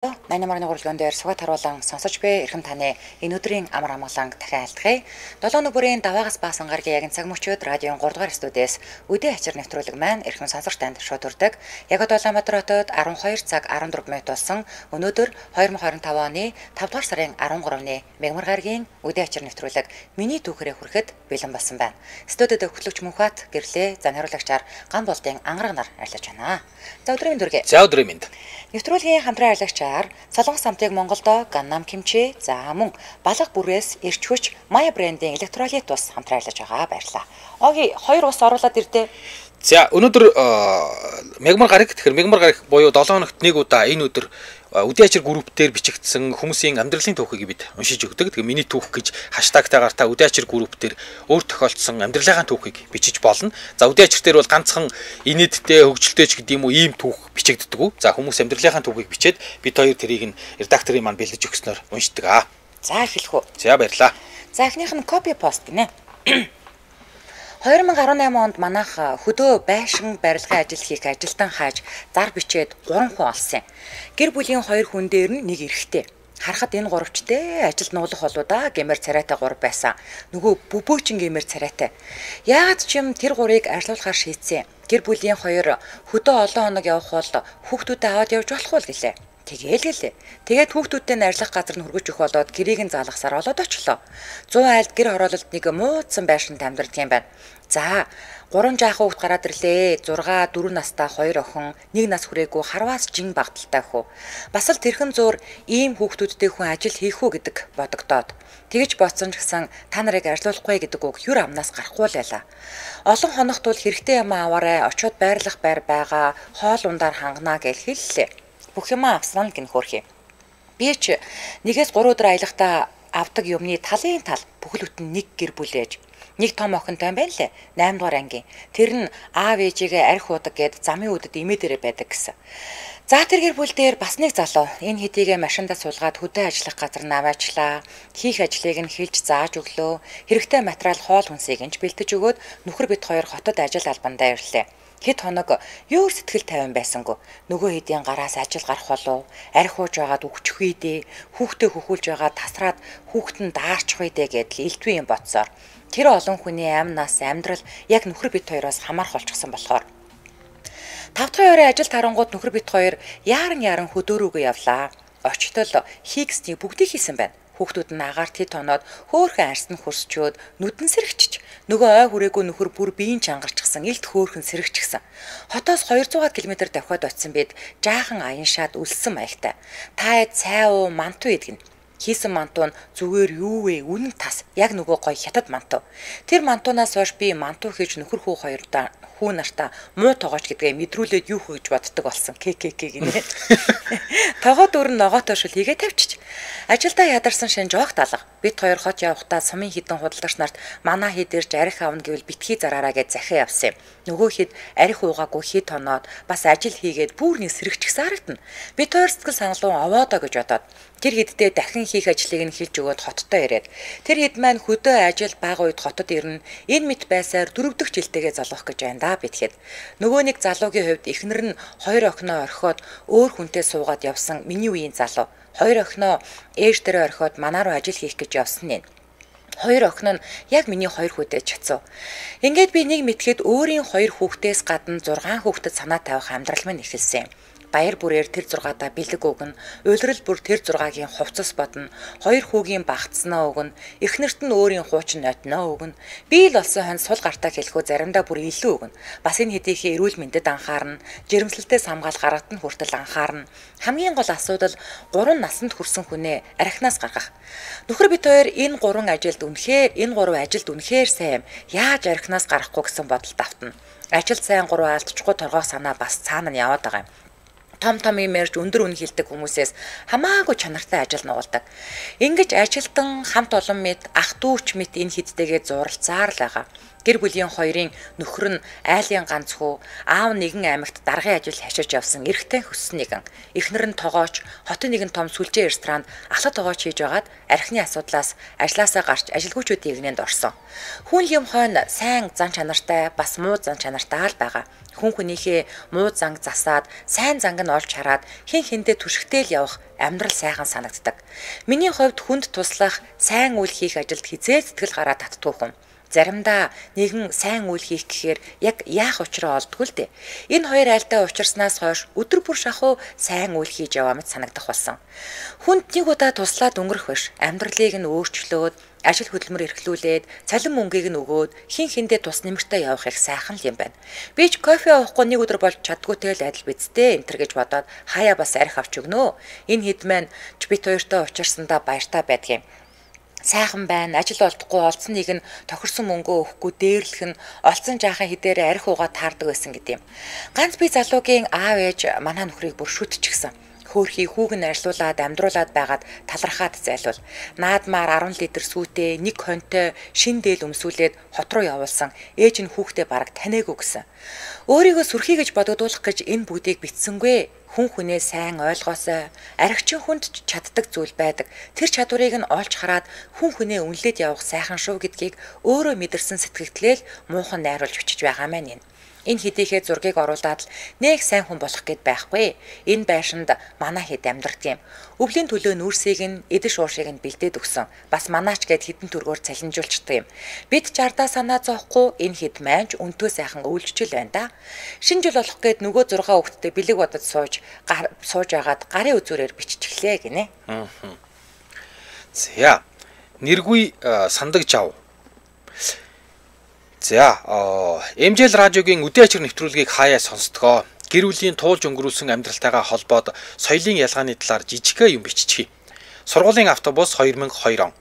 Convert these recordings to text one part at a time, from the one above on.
Наймаар нуурлагын дээр сугат харуулан сонсож буй эрхэм таны энэ өдрийн амар амгаланг дахин айлтгая. 7 өдрийн даваагаас баасан гаргийн яг цаг мөчөөд радион 3 дугаар студиэс үдээ ачаар нэвтрүүлэг маань эрхэм сонсогч танд шууд хүрдэг. Яг Улаанбаатар хотод 12 цаг 14 минут болсон. Өнөөдөр 2025 оны 5 дугаар сарын 13-ны мягмар гаргийн үдээ ачаар нэвтрүүлэг миний түүхээрээ хүрэхэд бэлэн болсон байна. Студиуд хөтлөгч Мөнхбат гэрлээ зан хариулагчаар ган болдын ангараг нар арилж байна. За өдрийн дүргээ. За өдрийн мэнд. Нэвтрүүлгийн хамтран арилгачаар Солонгос самтыг Монголдо Ганнам Кимчи за мөн балга бүрээс эрч хүч Maya брендийн электролит ус хамтран арилж байгаа баярлалаа. Оги 2 ус оруулаад ирдээ. За өнөөдөр мягмар гараг тэгэхээр мягмар гараг буюу 7 хоногт нэг удаа энэ өдөр үдээ ачир групп дээр бичигдсэн хүмүүсийн амьдралын түүхийг бид уншиж өгдөг. Тэгээ миний түүх гэж хаштагтайгаар та үдээ ачир групп дээр өөр тохиолдсон амьдралынхаа түүхийг бичиж болно. За үдээ ачир дээр бол ганцхан инээдтэй хөгжилтэй ч гэдэг юм уу ийм түүх бичигддэг. За хүмүүс амьдралынхаа түүхийг бичээд бид хоёр тэрийг нь редакторын маань бэлдэж өгснөөр уншдаг аа. За эхлэх үү. За баярлаа. За эхнийх нь копи пост гинэ. 2018 онд манайх хөдөө байшин барилгын ажил хийх ажилтан хааж зар бичээд 3 хүн олсон. Гэр бүлийн 2 хүн дээр нь нэг эрэгтэй. Харахад энэ гуравчтэй ажил нуулах болоо да гэмээр царайтай 3 байсан. Нөгөө бүбөөчин гэмээр царайтай. Яагаад ч юм тэр 3-ыг арилуулахаар шийдсэн. Гэр бүлийн 2 хөдөө олон хоног явах бол хүүхдүүдэд аваад явж болох уу гэлээ. Тэгээл. Тэгээд хүүхдүүдтэй найрлах газар нь хөргөж өгөх болоод гэрийг нь заалгасаар олоод очлоо. 100 айлд гэр хороололд нэг муудсан байшинд амьдардаг юм байна. За 3 жаахан хүүхд гараад ирлээ. 6, 4 настай 2 охин, 1 нас хүрээгүй харваас жин багталтай хүү. Бас л тэрхэн зур ийм хүүхдүүдтэй хүн ажил хийх үү гэдэг бодогдоод. Тэгэж бодсон ч гэсэн та нарыг арилуулахгүй гэдэг үг юр амнаас гарахгүй л байлаа. Олон хоногт бол хэрэгтэй юм аваарай, очиод байрлах байр байгаа, хоол ундаар ханганаа гэж хэллээ. Бүх юм авсан л гин хөөрхий. Би ч 1-3 өдөр аялахдаа авдаг юмны талын тал бүхэл бүтэн нэг гэр бүлээж. Нэг том охинтой байна лээ. 8 дугаар ангийн. Тэр нь аав ээжигээ арх уудаг гэд замын үдэд имээ дээрээ байдаг гэсэн. За тэр гэр бүл дээр бас нэг залуу энэ хэдийгээ машиндаа суулгаад хөдөө ажиллах газар наваачлаа. Хийх ажлыг нь хэлж зааж өглөө. Хэрэгтэй материал хоол хүнсийг нь бэлтэж өгөөд нөхөр бит хоёр хотод ажил албандаа ирлээ. Хэд хоног ёор сэтгэл тайван байсангүй. Нөгөө хэдийн гараас ажил гарах болов. Арх ууж байгаад өгчих үедээ, хүүхдээ хөхүүлж байгаад тасраад хүүхэд нь даарчих үедээ гэдэл элдвээ юм бодсоор. Тэр олон хүний амнаас амьдрал яг нөхөр бит хоёроос хамаарх болчихсон болохоор. 5 дахь хоёрын ажил тарангууд нөхөр бит хоёр яаран хөдөө рүүгээ явлаа. Очтол хийгсний бүгдийг хийсэн байна. Хүүхдүүд нь агаарт хэд тоноод хөөхөн арсны хөрсчөөд нүдэн сэрэгчж нөгөө ой хүрээгүй нөхөр бүр биеийн чангарчсан илт хөөхөн сэрэгчгсэн. Хотоос 200 км давхад очисон бид жаахан аяншаад үлссэн маягтай. Та цай уу манту идэгнэ. Хийсэн мантуу нь зүгээр юу вэ? Үнэн тас. Яг нөгөө гой хятад мантуу. Тэр мантуунаас хойш би мантуу хийж нөхөр хүү хоёрдаа хүү нартаа муу тоогооч гэдгээ мэдрүүлээд юу хөөж боддог болсон. Гинэ. Тогоо дүр нь ногоотой шүл хийгээ тавьчих. Ажилдаа ядарсан шин жоох талга. Бид хоёр хот явахдаа сумын хідэн худалдагч нарт манай хід ирж арх авна гэвэл битгий зараараа гэж захиа явсан юм. Нөгөө хід арх уугаагүй хід тоноод бас ажил хийгээд бүр нэг сэрэгчгсэн харагдана. Бид хоёр сэтгэл саналуун овоодоо гэж бодоод тэр хіддээ дахин хийх ажлыг нь хэлж өгөөд хоттой ирээд тэр хід маань хөдөө ажил бага үед хотод ирнэ. Энэ мэт байсаар 4 дахь жилтэйгээ залгах гэж байна да битгээд. Нөгөө нэг залуугийн хувьд эхнэр нь 2 охиноо орхиод өөр хүнтэй суугаад явсан миний үеийн залуу. 2 охиноо ээж дээрээ орхиод манаа руу ажил хийх гэж явсан нь. 2 охин нь яг миний 2 хүүтэй чацав. Ингээд би нэг мэдхэд өөрийн 2 хүүхдээс гадна 6 хүүхдэд санаа тавих амьдрал минь эхэлсэн. Баяр бүрээр тэр 6-аа бэлэг өгнө. Уйлрал бүр тэр 6-гийн хувцас бодно. 2 хүүгийн багтснаа өгнө. Эхнэрт нь өөрийн хуучин нотноо өгнө. Би л олсон хон сул гартаа хэлэхүү заримдаа бүр илүү өгнө. Бас энэ хэдийнхээ эрүүл мэндэд анхаарна. Жирэмслэлтэй самгаал гаргад нь хүртэл анхаарна. Хамгийн гол асуудал 3 наснд хүрсэн хүнээ архинаас гаргах. Нөхөр бит хоёр энэ 3 ажилд үнэхээр сайн. Яаж архинаас гарахгүй гэсэн бодолд автна. Ажил сайн 3 алдчихгүй торгоох санаа бас цаана нь яваад байгаа юм. Том имэрж өндөр үн хилдэг хүмүүсээс хамаагүй чанартай ажил нуулдаг. Ингэж ажилтан хамт олон мэд ах дүүч мэд энэ хідтэйгээ зуралцаар л байгаа. Гэр бүлийн хоёрын нөхөр нь айлын ганц хүү, аав нэгэн аймагт даргын ажил хашиж явсан эрэгтэй хөссөн нэгэн. Эхнэр нь тогооч, хотын нэгэн том сүлжээ ресторанд ахлах тогооч хийж байгаад архины асуудлаас ажлаасаа гарч ажилгүйчүүдийн игнэнд орсон. Хүн юм хойно сайн зан чанартай, бас муу зан чанартай л байгаа. Хүн хүнийхээ муу занг засаад, сайн занг нь олж хараад хэн хэндээ түшигтэй л явах амьдрал сайхан санагддаг. Миний хувьд хүнд туслах, сайн үйл хийх ажилд хизээ сэтгэл гараа татдгүй хүн. Заримдаа нэгэн сайн үйл хийх гэхээр яг яах учраа олдгүй л дээ. Энэ хоёр айлтай учирснаас хойш өдөр бүр шахуу сайн үйл хийж яваа мэт санагдах болсон. Хүнд нэг удаа туслаад өнгөрөх биш. Амьдралыг нь өөрчлөөд, ажил хөдөлмөр эрхлүүлээд, цалин мөнгийг нь өгөөд хин хиндээ тус нэмэртэй явах их сайхан л юм байна. Би ч кофе уухгүй нэг өдөр болж чаддгүйтэй л адил бидтэй энтер гэж бодоод хаяа бас арх авч өгнө. Энэ хэд маань ч бит хоёртой учирсандаа баяртай байдгийн. Сайхан байна, ажил олдохгүй олцсон нэг нь тохирсон мөнгөө өгөхгүй дээрлэх нь олцсон жаахан хідээрээ арх уугаа таардаг байсан гэдэм. Ганц би залуугийн аав ээж манай нөхрийг бүр шүтчихсэн. Хөөхий хүүг нь арьсуулаад амьдруулад байгаад талархаад зайлвал наадмаар 10 литр сүйтэй нэг хонтой шин дээл өмсүүлээд хот руу явуулсан. Ээж нь хүүхдээ бараг таниагүй гэсэн. Өөрийгөө сүрхий гэж бодогдуулах гэж энэ бүгдийг битсэнгүй. Хүн хүнээ сайн ойлгоосой. Архичин хүнд чаддаг зүйл байдаг. Тэр чадварыг нь олж хараад хүн хүнээ үнэлээд явах сайхан шүү гэдгийг өөрөө мэдэрсэн сэтгэгдлэл муухан найруулж бичиж байгаа маань энэ. Энэ хэдийхээ зургийг оруулаад л нэг сайн хүн болох гээд байхгүй. Энэ байшинд манай хэд амьдардаг юм. Өвлийн төлөө нүүрсийг нь эдэш уушийг нь бэлдээд өгсөн. Бас манаач гээд хідэн төргөөр цалинжуулчдаг юм. Бид 60-даа санаа зоохгүй энэ хэд маанч өнтөө сайхан өвлжчил байна да. Шинэ жил болох гээд нөгөө 6 хүүхэдтэй бэлэг бодож сууж агаад гарын үзүүрээр биччихлээ гинэ. За. Нэргүй сандаг жав. За, MJL радиогийн үдээ ачир нэвтрүүлгийг хаяа сонсдгоо. Гэр бүлийн туулж өнгөрүүлсэн амьдралтайгаа холбоод соёлын ялгааны талаар жижигхэн юм биччихье. Сургуулийн автобус 2002 он.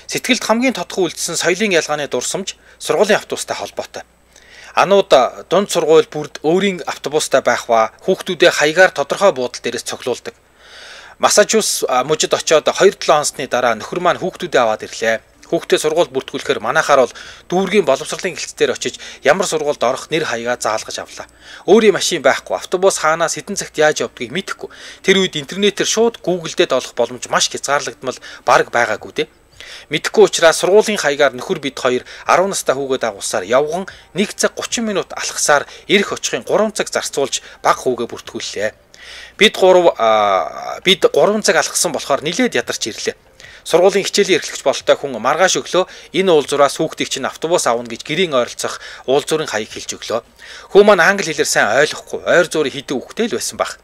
Сэтгэлд хамгийн тодхон үлдсэн соёлын ялгааны дурсамж сургуулийн автобустай холбоотой. Анууд дунд сургууль бүрд өөрийн автобустай байх ба хүүхдүүдээ хаягаар тодорхой буудал дээрээс цоглуулдаг. Массачусетс мужид очоод 2-7 хоносны дараа нөхөр маань хүүхдүүдээ аваад ирлээ. Хүүхдээ сургууль бүртгүүлэхээр манайхаар бол дүүргийн боловсролын гэлцээр очиж ямар сургуульд орох нэр хаягаа заалгаж авлаа. Өөрийн машин байхгүй, автобус хаанаас хэдэн цагт яаж явдгийг мэдэхгүй. Тэр үед интернетээр шууд Google-дэд олох боломж маш хязгаарлагдмал бараг байгаагүй дээ. Мэдэхгүй учраас сургуулийн хаягаар нөхөр бид хоёр 10 настай хүүгээ дагуулсаар явган 1 цаг 30 минут алхасаар ирэх очихын 3 цаг зарцуулж баг хүүгээ бүртгүүллээ. Бид 3 цаг алхсан болохоор нилээд ядарч ирлээ. Сургуулийн хичээлийн эрхлэгч бололтой хүн маргааш өглөө энэ уулзуураас хүүхдийг чинь автобус авна гэж гэрийн ойролцох уулзуурын хаяг хэлж өглөө. Хүү маань англи хэлээр сайн ойлгохгүй, ойр зуурын хідэн хүүхдтэй л байсан баг.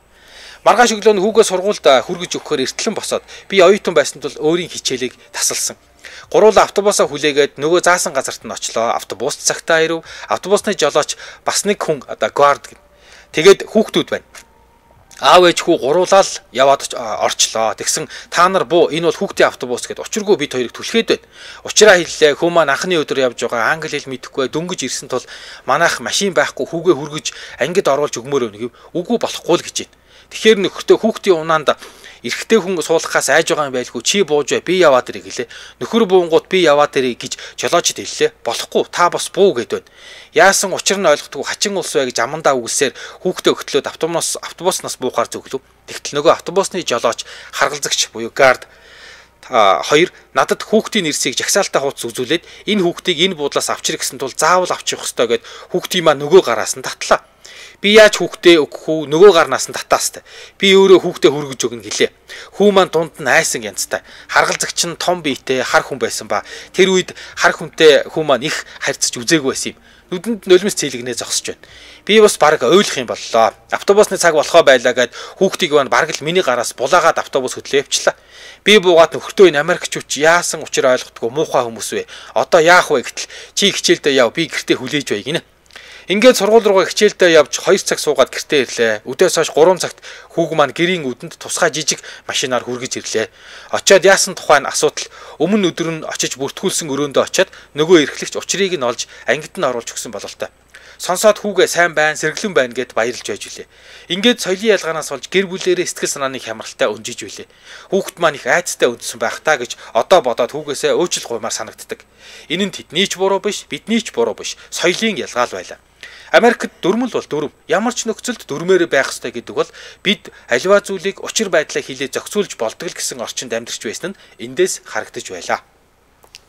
Маргааш өглөө нь хүүгээ сургуульд хүргэж өгөхөөр эртлэн босоод би оюутан байсан тул өөрийн хичээлийг тасалсан. Гуруула автобусаа хүлээгээд нөгөө заасан газарт нь очлоо. Автобус цагтаа ирв. Автобусны жолооч бас нэг хүн guard гэв. Тэгээд хүүхдүүд байна. Аав ээж хүү гуруулаад яваад орчлоо. Тэгсэн та нар буу энэ бол хүүхдийн автобус гэд учиргүй бид хоёрыг түлхээд байна. Учраа хэллээ. Хүү маань анхны өдөр явж байгаа англи хэл мэдэхгүй дөнгөж ирсэн тул манайх машин байхгүй хүүгээ хүргэж ангид оруулж өгмөр өгнө гэв. Үгүй болохгүй л гэж байна. Тэгэхээр нөхөртөө хүүхдийн унаанд эрэгтэй хүн суулгахаас айж байгаа юм байлгүй чи бууж бай би яваад ирэх гэлээ. Нөхөр буунгууд би яваад ирэх гэж жолоочд хэллээ. Болохгүй та бас буу гэд байна. Яасан учир нь ойлгохгүй хачин улс бай гэж амандаа үгсээр хүүхдээ өгтлөөд автобуснаас буухаар зөвглөв. Тэгтэл нөгөө автобусны жолооч харгалзагч буюу guard хоёр надад хүүхдийн нэрсийг жагсаалтаа хуудас үзүүлээд энэ хүүхдийг энэ буудлаас авчир гэсэн тул заавал авчих ёстой гэд хүүхдийн маа нөгөө гараас нь татлаа. Би яаж хүүхдээ өгөх үү? Нөгөө гарнаас нь татаастай. Би өөрөө хүүхдээ хүргэж өгнө гэлээ. Хүү маань дунд нь айсан янзтай. Харгалзагч нь том биетэй хар хүн байсан ба тэр үед хар хүнтэй хүү маань их харьцаж үзээгүй байсан юм. Нүдэнд нулимс цэйлэгнээ зогсож байна. Би бас баг ойлгох юм боллоо. Автобусны цаг болохоо байлаа гэд хүүхдийг маань баг л миний гараас булаагаад автобус хөдлөө явчлаа. Би буугаад нөхөртөө энэ Америкчууч яасан учир ойлгохдгүй муухай хүмүүс вэ? Одоо яах вэ гэтэл чи хичээлдээ яв би гэртээ хүлээж бай гинэ. Ингээд сургууль руугаа хичээлдээ явж 2 цаг суугаад гэртээ ирлээ. Өдөөс хойш 3 цагт хүүг маань гэрийн үдэнд тусгай жижиг машинаар хүргэж ирлээ. Очоод яасан тухай нь асуудал өмнө өдөр нь очиж бүртгүүлсэн өрөөндөө очоод нөгөө эрхлэгч учрыг нь олж ангид нь оруулж өгсөн бололтой. Сонсоод хүүгээ сайн байна, сэргэлэн байна гэд баярлж байж үлээ. Ингээд соёлын ялгаанаас болж гэр бүлээрээ сэтгэл санааны хямралтай өнжиж үлээ. Хүүхэд маань их айцтай өндсөн байх таа гэж одоо бодоод хүүгээсээ өөжл гуймаар санагддаг. Энэ нь тэдний ч буруу биш, бидний ч буруу биш. Соёлын ялгаал байлаа. Америкт дүрмэл бол дүрм. Ямар ч нөхцөлд дүрмээр байх ёстой гэдэг бол бид аливаа зүйлийг учир байдлаа хилээ зохицуулж болдог л гэсэн орчинд амьдарч байсан нь эндээс харагдаж байлаа.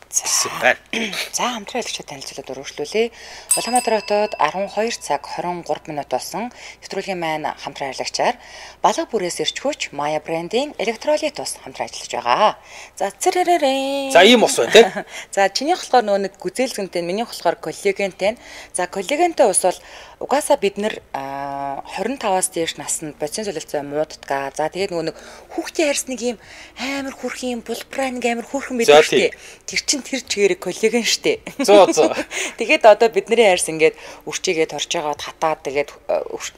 За хамтран хэлэгчид танилцуулаад өргөжлүүлээ. Улаанбаатар хотод 12 цаг 23 минут болсон нэвтрүүлгийн маань хамтран харьцагчаар балга бүрээс ирч хүч Maya брендийн электролит ус хамтран ажиллаж байгаа. За цэрэрэрээ. За ийм ус байна тий. За чинийх болохоор нөгөө нэг гүзээлгэнтэй, минийх болохоор коллагентэй. За коллагентэй ус бол угаасаа бид нэр 25-аас дээш наснд бодис солилцоо мууддаг. За тэгээд нөгөө нэг хүүхдийн харьсныг ийм амар хүрхэн булбраа нэг амар хүрхэн байдаг шүү дээ. Тэр чин тэр чигээрээ коллаген штэ. Тэгээд одоо бидний хайрс ингээд үрчигээд торж байгаад хатаад тэгээд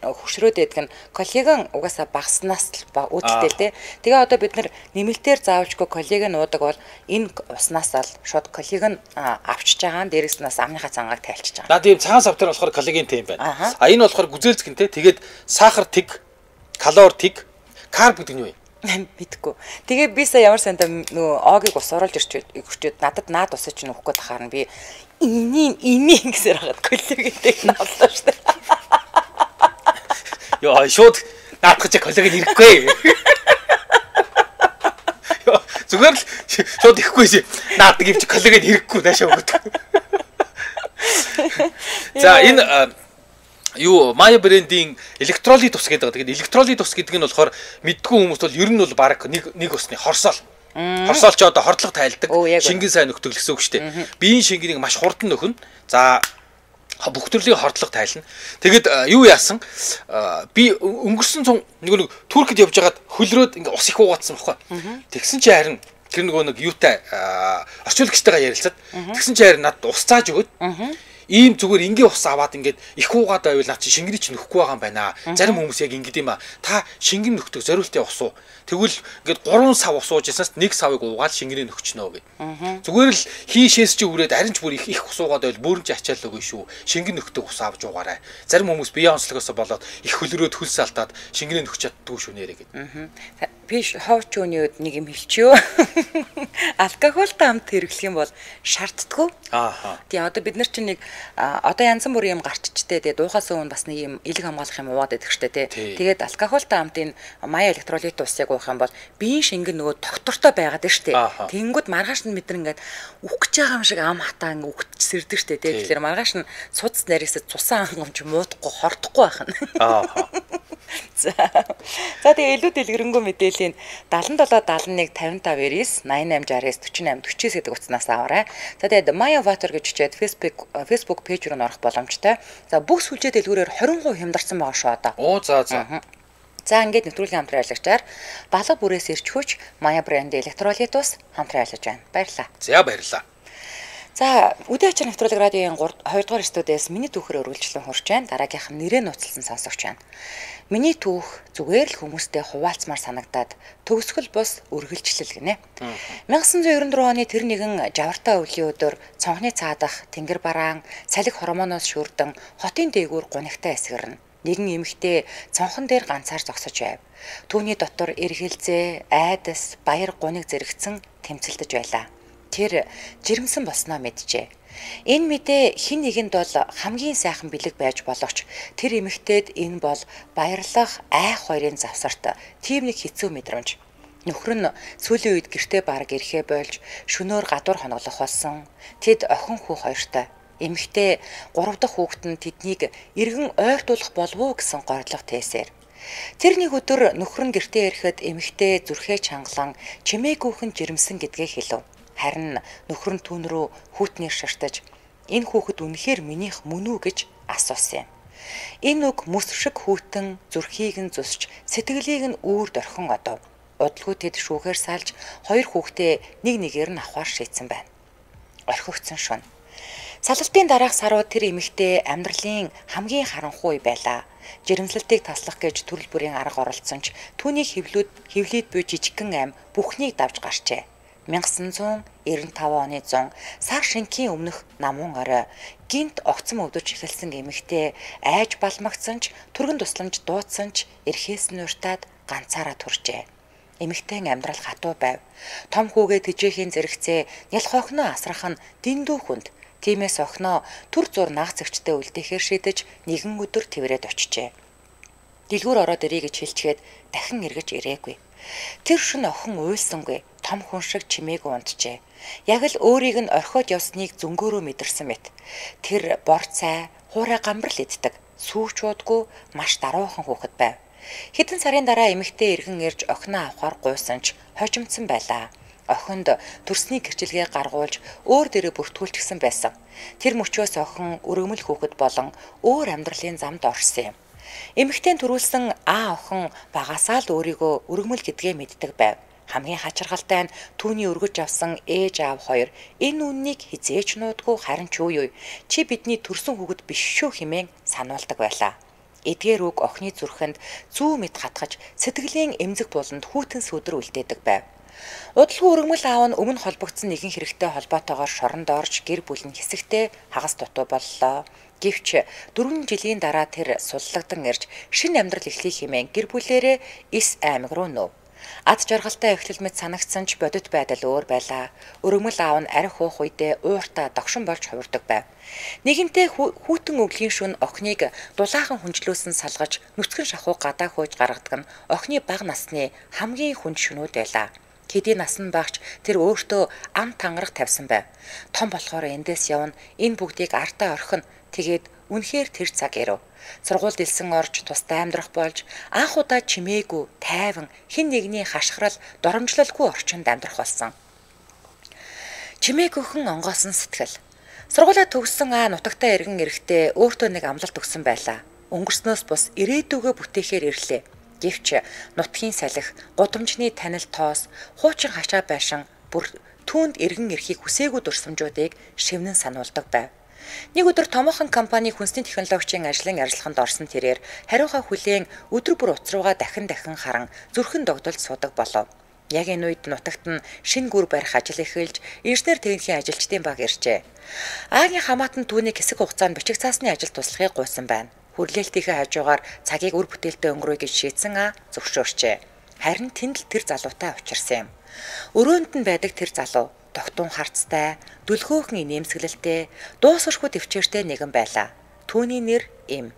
хөшрөөд байдаг нь коллаген угаасаа багаснаас л үүдэлтэй л тий. Тэгээ одоо бид нар нэмэлтээр заавчгүй коллаген уудаг бол энэ уснаас л шууд коллаген авчиж байгаа нь дээрээс нас амныхаа цангааг тайлчиж байгаа. Наад ийм цагаан савтар болохоор коллагентэй юм байна. А энэ болохоор гүзээлцгэнтэй. Тэгээд сахар тэг, калори тэг, карб гэдэг нь юу юм? Мэдгүй. Тэгээ би сая ямар санда нөгөө огийг ус оруулж ирчээд надад наад усаж чинь өгөх гээд хахаар нь би инийн гэсээр хагаад коллагентэй нааллаа шүү дээ. Йоо шууд наадах чи коллаген ирэхгүй. Йоо зүгээр л шууд ирэхгүй ши. Наадаг юм чи коллаген ирэхгүй даашаа өгдөг. За энэ юу Maya брендийн электролит ус гэдэг. Тэгээд электролит ус гэдэг нь болохоор мэдгүй хүмүүс бол ер нь бол баг нэг усны хорсоол. Хорсоол ч одоо хордлого тайлдаг. Шингэн сайн нөхдөг гэсэн үг шүү дээ. Биеийн шингэнийг маш хурдан нөхөн. За бүх төрлийн хордлого тайлна. Тэгэд юу яасан? Би өнгөрсөн нэг Туркид явж байгаад хөлрөөд ингээ ус их уугаадсан байхгүй. Тэгсэн чи харин тэр нөгөө нэг юутай орчуулагчтайгаа ярилцаад тэгсэн чи харин надад ус зааж өгөөд ийм зүгээр ингийн ус аваад ингээд их уугаад байвал наа чи шингэний ч нөхгүй байгаа юм байна. Зарим хүмүүс яг ингэдэм ба та шингэн нөхдөг зориултын ус уу. Тэгвэл ингээд 3 сав ус ууж яснаас нэг савыг уугаад шингэний нөхчнөө гэд. Зүгээр л хийшээс чи үрээд аринч бүр их ус уугаад байвал бүрэн ч ачаал өгөө шүү. Шингэн нөхдөг ус авч уугаарай. Зарим хүмүүс бие онцлогоос болоод их хөлрөөд хөлс алдаад шингэний нөхч чаддгүй шүү нэрэ гэд. Би ховч өнөөд нэг юм хэлчихё. Алкогольтой хамт хэрэглэх юм бол шаарддаггүй. Тэгээ одоо бид нар чинь нэг одоо янз бүрийн юм гарччтэй тэгээ дуухаас өмнө бас нэг юм элэг хамгаалах юм уугаад байдаг штэ тий. Тэгээд алкогольтой хамт энэ Maya электролит усыг уух юм бол биеийн шингэн нөгөө доктортой байгаад байна штэ. Тэнгүүд маргааш нь бид нар ингээд үхэж байгаа юм шиг ам хатаа ингээд үхэж сэрдэг штэ тий. Тэгэхээр маргааш нь суц нарийсад цусан ангамж муудахгүй хордохгүй байх нь. За тэгээ илүү дэлгэрэнгүй мэдээллийн 77 71 55 98 69 48 49 гэдэг утаснаас аваарай. За тэгээд Maya Water гэж хичээд Facebook пэйж рүү орох боломжтой. За бүх сүлжээ дэлгүүрээр 20% хямдарсан байгаа шүү одоо. За ингээд нэвтрүүлгийн хамтран ажиллагчаар балга бүрээс ирч хүч Maya брэнд электролит ус хамтран ажиллаж байна. Баярлалаа. За баярлалаа. За үдээ ачаар нэвтрүүлэг радиогийн 2 дугаар студиэс миний түүхээр өргөлжлөн хурж байна. Дараагийнх нь нэрээ нууцлсан сонсогч байна. Миний түүх зүгээр л хүмүүстэй хуваалцмаар санагдаад төгсгөл бус өргөлжлөл гинэ. 1994 оны тэр нэгэн жавартай өвлийн өдөр цонхны цаадах тэнгэр бараан салхи хормоноос шүрдэн хотын дээгүүр гунигтай эсгэрнэ. Нэгэн эмэгтэй цонхон дээр ганцаар зогсож байв. Түүний дотор эргэлзээ, айдас, баяр гуниг зэрэгцэн тэмцэлдэж байлаа. Тэр жирэмсэн болсноо мэджээ. Энэ мэдээ хин нэгэнд бол хамгийн сайхан бэлэг байж боловч тэр эмэгтэйд энэ бол баярлах айх хоёрын завсарт тийм нэг хэцүү мэдрэмж. Нөхөр нь сүүлийн үед гэртээ бараг ирэхээ болж шөнөөр гадуур хоноглох болсон. Тэд охин хүү хоёртой. Эмэгтэй 3 дахь хүүхэд нь тэднийг эргэн ойртуулах болов уу гэсэн гордлого тээсээр. Тэр нэг өдөр нөхөр нь гэртээ ирэхэд эмэгтэй зүрхээ чангалан чимээгүйхэн жирэмсэн гэдгээ хэлв. Харин нөхөр нь түүн рүү хүүтнээр шаштаж энэ хүүхэд үнэхээр минийх мөн үү гэж асуусан юм. Энэ үг мөс шиг хүүтэн зүрхийг нь зүсч сэтгэлийг нь үүрд орхин одов. Удалгүй тэд шүүхээр салж 2 хүүхдээ нэг нэгээр нь авахар шийдсэн байна. Орхигдсон шөнө. Салалтын дараах сарууд тэр эмэгтэй амьдралын хамгийн харанхуй байлаа. Жирэмслэлтийг таслах гэж төрөл бүрийн арга оролцсон ч түүний хөвлөд буй жижигхэн ам бүхнийг давж гарчээ. 1995 оны 100 сар шингийн өмнөх намуун орой гинт огцом өвдөж эхэлсэн эмэгтэй айж балмагцсан ч түргэн тусламж дуудсан ч эрхээс нь уртаад ганцаараа туржээ. Эмэгтэйн амьдрал хатуу байв. Том хүүгээ тэжээхийн зэрэгцээ нял хохноо асрах нь дэндүү хүнд. Тиймээс охиноо төр зур нагц өвчтөд үлдээхээр шийдэж нэгэн өдөр тэврээд очижээ. Дэлгүүр ороод ирэй гэж хэлчихэд дахин эргэж ирээгүй. Тэр шөнө охин уйлсангүй, том хүн шиг чимээгүй унтжээ. Яг л өөрийг нь орхиод явсныг зөнгөөрөө мэдэрсэн мэт. Тэр бор цай, хуурай гамбар л иддэг, сүүчүүдгүй маш даруухан хүүхэд байв. Хэдэн сарын дараа эмэгтэй иргэн ирж охиноо авахар гуйсан ч хожимдсан байлаа. Охинд төрсний гэрчилгээ гаргуулж өөр дээрээ бүртгүүлчихсэн байсан. Тэр мөчөөс охин өргөмөл хүүхэд болон өөр амьдралын замд орсон юм. Эмэгтэйн төрүүлсэн охин багасаа л өөрийгөө өргөмөл гэдгээ мэддэг байв. Хамгийн хачиргалтай нь түүний өргөж авсан ээж аав хоёр энэ үннийг хизээч нуудгүй харин ч үе чи бидний төрсөн хүүхэд биш шүү хэмээн сануулдаг байлаа. Эдгээр үг охины зүрхэнд зүү мэд хатгаж сэтгэлийн эмзэг буланд хүүтэн сүдэр үлдээдэг байв. Удалгүй өргөмөл аав нь өмнө холбогдсон нэгэн хэрэгтэй холбоотойгоор шоронд орж гэр бүл нь хэсэгтээ хагас дутуу боллоо. Гэвч 4 жилийн дараа тэр суллагдан ирж шинэ амьдрал эхлэх хэмээн гэр бүлээрээ Эс аймаг руу нөв. Ад жаргалтай эхлэл мэт санагдсан ч бодит байдал өөр байлаа. Өргөмөл аав нь арх уух үедээ ууртаа догшин болж хувирдаг байв. Нэгэнтээ хүүтэн өвлийн шөнө охиныг дулаахан хүнжлүүлсэн салгаж нүцгэн шахуу гадаа хөөж гаргадаг нь охины бага насны хамгийн хүнд шөнүүд байлаа. Хэдий насан багч тэр өөртөө ам тангараг тавьсан байв. Том болохоор эндээс явна, энэ бүгдийг артаа орхино. Тэгээд үнэхээр тэр цаг ирэв. Сургуульд элсэн орж тустай амьдрах болж анх удаа чимээгүй, тайван, хэн нэгний хашгирал, доромжлолгүй орчинд амьдрах болсон. Чимээгүйхэн онгоосон сэтгэл. Сургуулаа төгссөн нутагтаа иргэн эрэхтээ өөртөө нэг амлалт өгсөн байлаа. Өнгөрснөөс бус ирээдүгөө бүтээхээр ирлээ. Гэвч нутгийн салхи, гудамжны танил тоос, хуучин хачаа байшин бүр түүнд иргэн ирэхийг хүсээгүй дурсамжуудыг шивнэн сануулдаг байв. Нэг өдөр томоохон компани хүнсний технологийн ажлын ярилцлаганд орсон тэрээр хариугаа хүлээн өдөр бүр утас руугаа дахин харан зүрхэн догдолж суудаг болов. Яг энэ үед нутагт нь шинэ гүр барих ажил эхэлж, инженер техникийн ажилчдын баг иржээ. Агийн хамаатан түүнийг хэсэг хугацаанд бичиг цаасны ажил туслахыг гуйсан байна. Хүрлээлтийнхээ хажуугаар цагийг үр бүтээлтэй өнгөрөөе гэж шийдсэн зөвшөөрчээ. Харин тэнд л тэр залуутай учирсан юм. Өрөөнд нь байдаг тэр залуу тогтун харцтай, дүлгөөхөн инээмсэглэлтэй, дуусахгүй төвчээртэй нэгэн байлаа. Түүний нэр Им.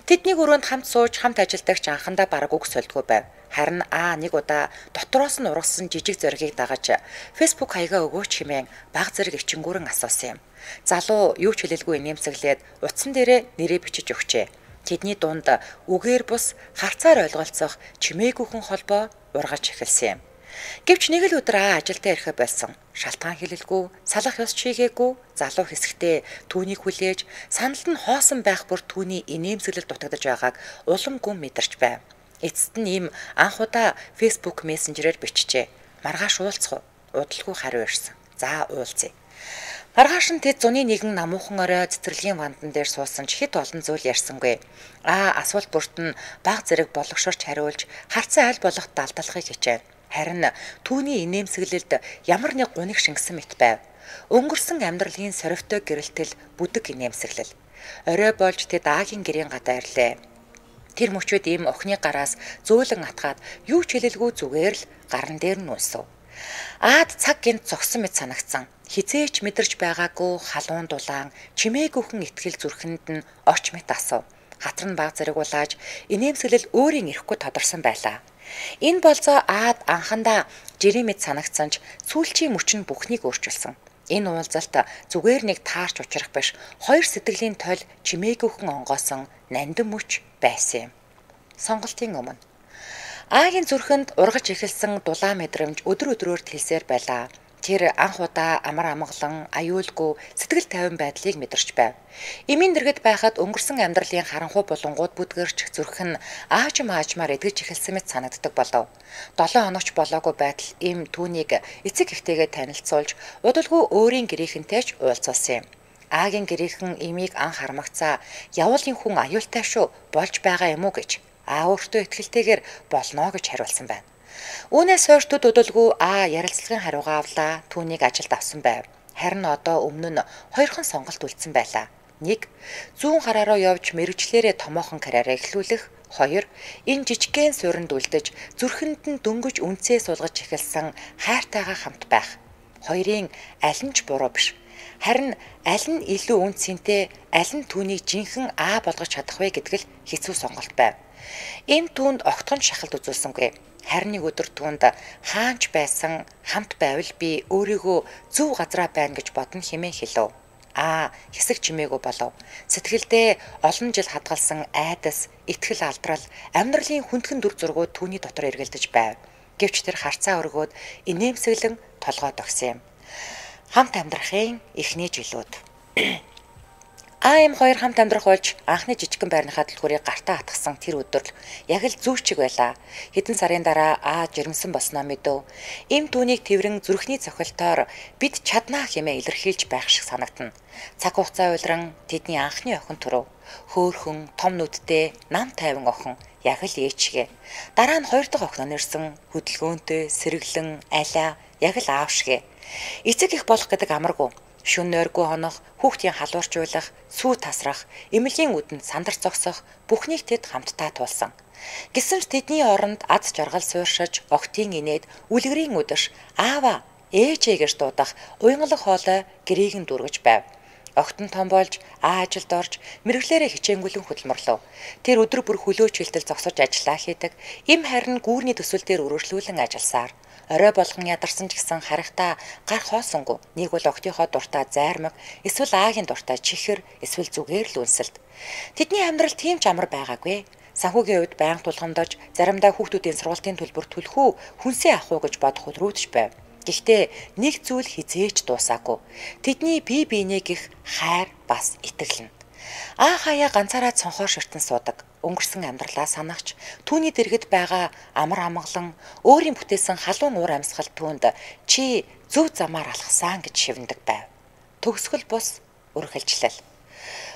Тэдний өрөөнд хамт сууж, хамт ажилдагч анхандаа бараг үг сольдгүй байв. Харин нэг удаа дотроос нь ургасан жижиг зоригийг дагаж Facebook хаягаа өгөөч хэмээн баг зэрэг ичингүүрэн асуусан юм. Залуу юу ч хэлэлгүй инээмсэглээд утсан дээрээ нэрээ бичиж өгчээ. Тэдний дунд үгээр бус харцаар ойлголцох чимээгүйхэн холбоо ургаж эхэлсэн юм. Гэвч нэг л өдөр ажилдаа ирэхэ болсон. Шалтгаан хэлэлгүй, салах ёс чийгээгүй, залуу хэсэгтээ түүнийг хүлээж, саналд нь хоосон байх бүр түүний инээмсэглэл дутагдж байгааг улам гүн мэдэрч байв. Эцэст нь Им анх удаа Facebook Messenger-ээр бичжээ. Маргааш уулзах уу? Удалгүй хариу ирсэн. За уулзъя. Маргааш нь тэд зуны нэгэн намуухан орой цэцэрлэгийн вандан дээр суусан ч хэд олон зүйл ярьсангүй. Асуулт бүрт нь баг зэрэг болгошорч хариулж, харцаа аль болох далдалахыг хичээв. Харин түүний инээмсэглэлд ямар нэг гуниг шингэсэн мэт байв. Өнгөрсөн амьдралын соривтой гэрэлтэл бүдэг инээмсэглэл. Орой болж тэд Агийн гэрийн гадаа ирлээ. Тэр мөчүүд Им охины гараас зөөлөн атгаад юу ч хэлэлгүй зүгээр л гарн дээр нь унсав. Цаг гинт зогсон мэт санагдсан. Хизээч мэдэрч байгаагүй халуун дулаан чимээгүйхэн итгэл зүрхэнд нь оч мэт асав. Хатар нь баг зэрэг улааж инээмсэглэл өөрийн ирэхгүй тодорсон байлаа. Энэ болзоо анхандаа жирийн мэт санагдсан ч сүүлчийн мөч нь бүхнийг өөрчилсөн. Энэ уулзалт зүгээр нэг таарч учрах биш, хоёр сэтгэлийн тойл чимээгүйхэн онгоосон нандин мөч байсан юм. Сонголтын өмнө Агийн зүрхэнд ургаж эхэлсэн дулаан мэдрэмж өдөр өдрөөр тэлсээр байлаа. Тэр анх удаа амар амгалан, аюулгүй, сэтгэл тайван байдлыг мэдэрч байв. Имийн дэргэд байхад өнгөрсөн амьдралын харанхуй булангууд бүдгэрч зүрх нь аажмаар эдгэж эхэлсэн мэт санагддаг болов. 7 хоногч болоогүй байтал Им түүнийг эцэг эхтэйгээ танилцуулж, удалгүй өөрийн гэрийнхэнтэй ч уулзсан юм. Агийн гэрийнхэн Имийг анх хармагцаа, явуулын хүн аюултай шүү, болж байгаа юм уу гэж өөртөө итгэлтэйгээр болно гэж хариулсан байна. Үүнээс хойш төд өдөлгүй ярилцлагын хариугаа авлаа. Түүнийг ажилд авсан байв. Харин одоо өмнө нь хоёрхан сонголт үлдсэн байлаа. 1. Зүүн гараараа явж мэрэгчлэрээ томоохон карьераа эхлүүлэх. 2. Энэ жижигхэн суурьнд үлдэж зүрхэнд нь дөнгөж үнцээ суулгаж эхэлсэн хайртайгаа хамт байх. Хоёрын аль нь ч буруу биш. Харин аль нь илүү үнцэнтэй, аль нь түүнийг жинхэнэ болгож чадах вэ гэдэг л хэцүү сонголт байв. Энэ түүнд огтхон шахалт үзүүлсэнгүй. Харин нэг өдөр түүнд хаанч байсан хамт байвал би өөрийгөө зөв газараа байна гэж бодно хэмээн хэлв. Хэсэг чимээгүй болов. Сэтгэлдээ олон жил хадгалсан айдас, итгэл алдрал, амьдралын хүндхэн дүр зургууд түүний дотор эргэлдэж байв. Гэвч тэр харцаа өргөөд инээмсэглэн толгойд огсон юм. Хамт амьдрахын эхний жилүүд. Ийм хоёр хамт амьдрах болж анхны жижигхэн байрныхаа дэлгүүрийг гартаа хатгсан тэр өдөр л яг л зүүч чиг байлаа. Хэдэн сарын дараа жирэмсэн болсноо мэдв. Им түүнийг тэрвэрэн зүрхний цохилтоор бид чаднаа хэмээн илэрхийлж байх шиг санагдана. Цаг хугацаа уйлран тэдний анхны охин төрөв. Хөөхөн, том нүдтэй, нам тайван охин. Яг л ээжгээ. Дараа нь хоёр дахь охин нэрсэн хөдөлгөөнтэй, сэргэлэн, алиа, яг л аав шигэ. Эцэг их болох гэдэг амаргүй. Шүн нойргүй хонох, хүүхдийн халуурчуулах, сүү тасрах, эмнэлгийн үдэнд сандар зогсох бүхнийг тэд хамтдаа туулсан. Гэсэн ч тэдний оронд аз жаргал сууршиж, огтын инээд, үлгэрийн үдэш, аава, ээжээ гэж дуудах уянгалаг хоолой гэрийг нь дүргэж байв. Огтон том болж ажилд орж мэрэгчлэрээ хичээнгүлэн хөдөлмөрлөв. Тэр өдөр бүр хөлөөч хилтэл зогсож ажиллаа хийдэг. Им харин гүүрний төсөл дээр өргөжлүүлэн ажилласаар орой болгон ядарсан ч гэсэн харахтаа гар хоосонгүй. Нэг бол октийнхоо дуртай зайрмаг, эсвэл аагийн дуртай чихэр, эсвэл зүгээр л үнсэлт. Тэдний амьдрал тийм ч амар байгаагүй. Санхүүгийн үед байнга тулгамдаж, заримдаа хүүхдүүдийн сургалтын төлбөр төлөхөө хүнсээ авах уу гэж бодох өдрүүд ч байв. Гэхдээ нэг зүйл хизээж дуусаагүй. Тэдний бие биенээ гих хайр бас итгэлэн. Хаяа ганцаараа цонхоор ширтэн суудаг. Өнгөрсөн амьдралаа санагч түүний дэргэд байгаа амар амгалан өөрийн бүтээсэн халуун уур амьсгал түүнд чи зөв замаар алхсан гэж шивндэг байв. Төгсгөл бус үргэлжлэл.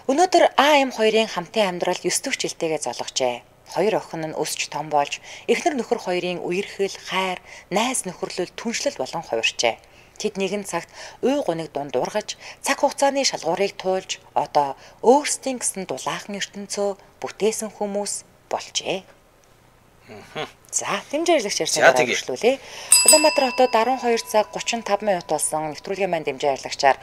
Өнөөдөр им хоёрын хамтын амьдрал 9 дэх жилтэйгээ золгожээ. Хоёр охин нь өсч том болж эхнэр нөхөр хоёрын үерхэл, хайр, найз нөхөрлөл, түншлэл болон хувирчээ. Тэд нэгэн цагт уй гуниг дунд ургаж, цаг хугацааны шалгуурыг туулж, одоо өөрсдийн гэсэн дулаахан ертөнцөө бүтээсэн хүмүүс болжээ. За, дэмжээрлэгч ярьсан хэрэгжлүүлээ. Улаанбаатар хотод 12 цаг 35 минут болсон нэвтрүүлгийн маань дэмжээрлэгчаар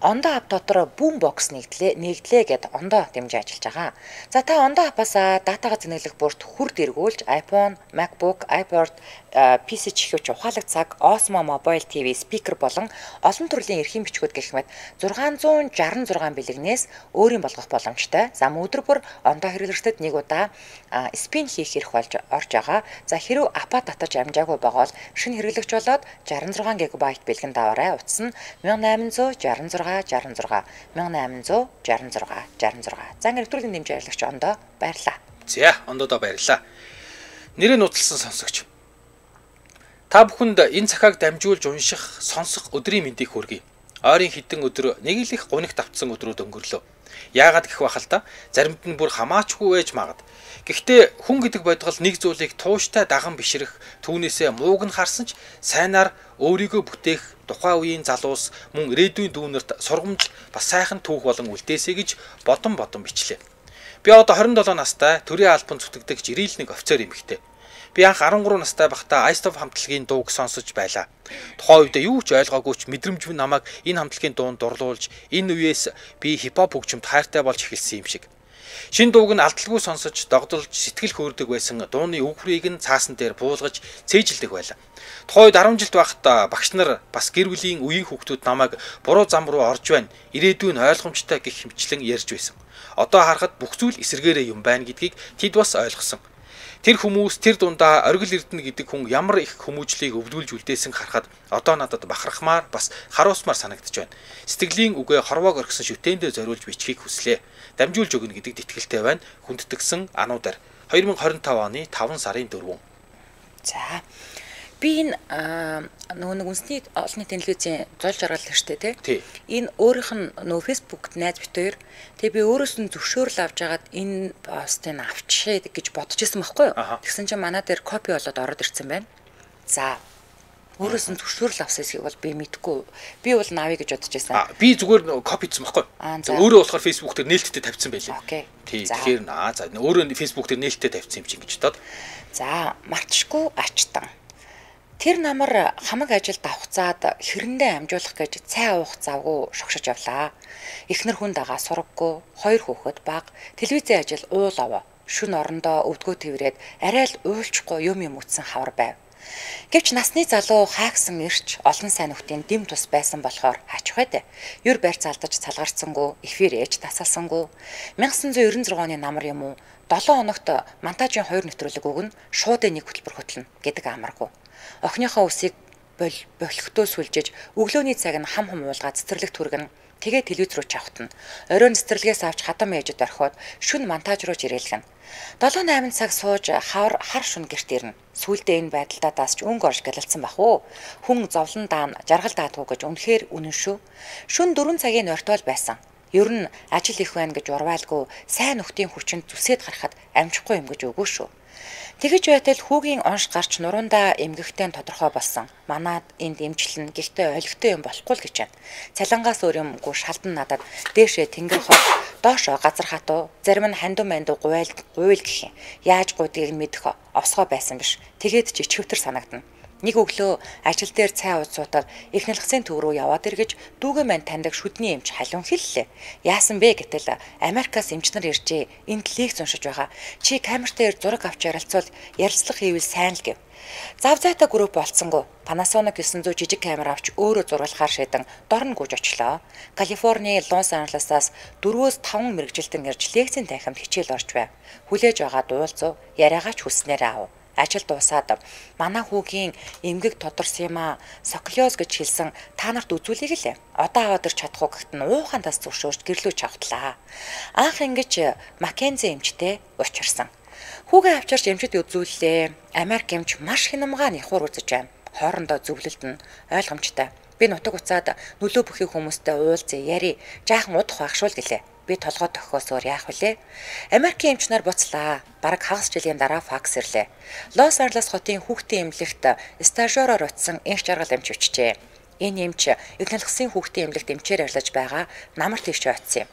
ондоо ап дотор бүүм бокс нэгдлээ гэд ондоо дэмжиж ажиллаж байгаа. За та ондоо апасаа датагаа зэнэглэх бүрт хүрд эргүүлж iPhone, MacBook, iPod, PC чихвч ухаалаг цаг, Osmo Mobile TV speaker болон олон төрлийн эрхийн бичгүүд гэх мэт 666 бэлэгнээс өөрийн болгох боломжтой. За өдөр бүр ондоо хэрэглэгчдэд нэг удаа спин хийх эрх болж орж байгаа. За хэрв апа татаж амжаагүй байгаа бол шинэ хэрэглэгч болоод 66 GB бэлгэн даваарай. Утас нь 1866 66 1866. За ингээд нэвтрүүлгийн дэмжиж аялагч ондоо баярлаа. За ондоодоо баярлаа. Нэрээ нууцлсан сонсогч. Та бүхэнд энэ цагааг дамжуулж унших, сонсох өдрийн мэндийг хүргэе. Ойрын хідэн өдөр нэг л их гунигт автсан өдрүүд өнгөрлөө. Яагаад гэх бахал та заримд нь бүр хамаачгүй байж магад. Гэхдээ хүн гэдэг бодгол нэг зүйлийг тууштай даган бишрэх, түүнээсээ мууг нь харсан ч сайнаар өөрийгөө бүтээх тухайн үеийн залуус мөн ирээдүйн дүүнерт сургамж бас сайхан түүх болон үлдээсэй гэж бодон бичлээ. Би одоо 27 настай төрийн албан зүтгэдэг жирийн нэг офицер эмэгтэй. Би анх 13 настай байхдаа Айстов хамтлагийн дууг сонсож байлаа. Тухайн үед юу ч ойлгоогүй ч мэдрэмж намайг энэ хамтлагийн дуунд дурлуулж энэ үеэс би хипхоп хөгжимд хайртай болж эхэлсэн юм шиг. Шинэ дууг нь алдалгүй сонсож, догдолж, сэтгэл хөөрдөг байсан дууны үг хүрийг нь цаасан дээр буулгаж цээжилдэг байлаа. Тухайн үед 10 жилд байхдаа багш нар бас гэр бүлийн үеийн хүүхдүүд намайг буруу зам руу орж байна, ирээдүйн ойлгомжтой гэх хэмчлэн ярьж байсан. Одоо харахад бүх зүйл эсэргээрээ юм байна гэдгийг тэд бас ойлгосон. Тэр хүмүүс тэр дундаа оргил эрдэнэ гэдэг хүн ямар их хүмүүжлийг өвдүүлж үлдээсэн харахад одоо надад бахархмаар бас харуусмаар санагдаж байна. Сэтгэлийн үгээ хорвоог орхисон шүтээндээ зориулж бичгийг хүслээ. Дамжуулж өгнө гэдэгт итгэлтэй байна. Хүндэтгсэн ануудаар 2025 оны 5 сарын 4. За би энэ нөгөө үндэсний олонний телевизийн зол жаргал штэ тий. Энэ өөрийнх нь нөгөө фэйсбүүкт найз бит хоёр. Тэгээ би өөрөөс нь зөвшөөрөл авч ягаад энэ постыг авчээ гэж бодож исэн байхгүй юу? Тэгсэн чинь манай дээр копи болоод ороод ирсэн байна. За. Өөрөөс нь зөвшөөрөл авсан эсэхийг бол би мэдэхгүй. Би бол наавь гэж бодож байсан. Би зүгээр копи хийсэн байхгүй. Өөрөө болохоор Facebook дээр нээлттэй тавьсан байлээ. Окей. Тий. Тэгэхээр за өөрөө Facebook дээр нээлттэй тавьсан юм чинь гэж бодоод. За, мартшгүй ачтан. Тэр намар хамаг ажилд давхцаад хэрэндээ амжуулах гэж цай уух завгүй шогшож явлаа. Эхнэр хүн дагаа сураггүй, 2 хүүхэд баг, телевизийн ажил уул аваа. Шүн орондоо өвдгөө тэрвэрэд арай л уйлчгүй юм үтсэн хавар байв. Гэвч насны залуу хаагсан ирч олон сайн нөхдийн дэм тус байсан болохоор хаачихвэ. Юр барьц алдаж цалгарцсангүй, эфир ээж тасалсангүй. 1996 оны намар юм уу? 7 хоногт монтажийн 2 нэвтрүүлэг өгнө, шууд нэг хөтөлбөр хөтлөнө гэдэг амаргүй. Охиныхоо үсийг болохтөө сүлжиж, өглөөний цаг нь хам уулгаад цэцэрлэг түргэн тэгээ телевиз рүү чавхтана. Оройн цэцэрлэгээс авч хадам ээжэд орхиод шүн монтаж руу жирээлгэнэ. 7-8 цаг сууж хар шүн гэрт ирнэ. Сүүлдээ энэ байдалтай даасч өнгө орж гэлэлцсэн бах уу. Хүн зовлон даана, жаргал даатгүй гэж үнэхээр үнэн шүү. Шүн 4 цагийн ойртол байсан. Ер нь ажил их байна гэж урваалгүй сайн нөхдийн хүчинд зүсээд гарахад амжихгүй юм гэж үгүй шүү. Тэгэж байтал хүүгийн онш гарч нуруундаа эмгэгтэй тодорхой болсон. Манад энд эмчлэн гэхдээ ойлгохтой юм болохгүй л гэж байна. Цалингаас өөр юмгүй шалдан надад дээшээ тэнгэр хол доошоо газар хатуу зарим нь ханду манду гуйл гэх юм. Яаж гуйдгийг мэдэх овсгоо байсан биш. Тэгээд ч ичвтер санагдана. Нэг өглөө ажил дээр цай ууж суутаад их нэлгцэн төв рүү яваад иргэж дүүгэн мань таньдаг шүдний эмч халиун хэллээ. Яасан бэ гэтэл Америкаас эмчнэр иржээ. Энд лекц уншиж байгаа. Чи камертай зураг авч ярилцвал ярилцлага хийвэл сайн л гэв. Зав зайтай групп болцсонгүй. Panasonic 900 жижиг камер авч өөрөө зургалахаар шийдэн дорн гүйж очлоо. Калифорни Лос Анжелесаас 4-5 мэрэгжилтэн ирж лекцийн танхимд хичээл орж байв. Хүлээж байгаа дуулцуу яриагаач хүснээр аав. Ажил дуусаад манай хүүгийн эмгэг тодорсон юм аа. Соколиоз гэж хэлсэн та нарт үзүүлэе гэлээ. Одоо аваад ирч чадахгүй гэхдээ уухандаас зөвшөөрч гэрлөө чавтлаа. Анх ингэж Маккензи эмчтэй учирсан. Хүүгээ авчирч эмчид үзүүллээ. Америк эмч маш хинамгаа нэхур үзэж байна. Хоорондоо зөвлөлт нь ойлгомжтой. Би нутаг уцаад нөлөө бүхий хүмүүстэй уулзъя яри. Жаахан удах багшуул гэлээ. Би толгой тохиосоор яах вүлээ? Америкийн эмч нар буцлаа. Бараг хагас жилийн дараа факс ирлээ. Лос Анжелес хотын хүүхдийн эмнэлэгт стажероор очсон энх жаргал эмч өчжээ. Энэ эмч эхнэлгсэн хүүхдийн эмнэлэгт эмчээр ажиллаж байгаа намар тийшээ очсон юм.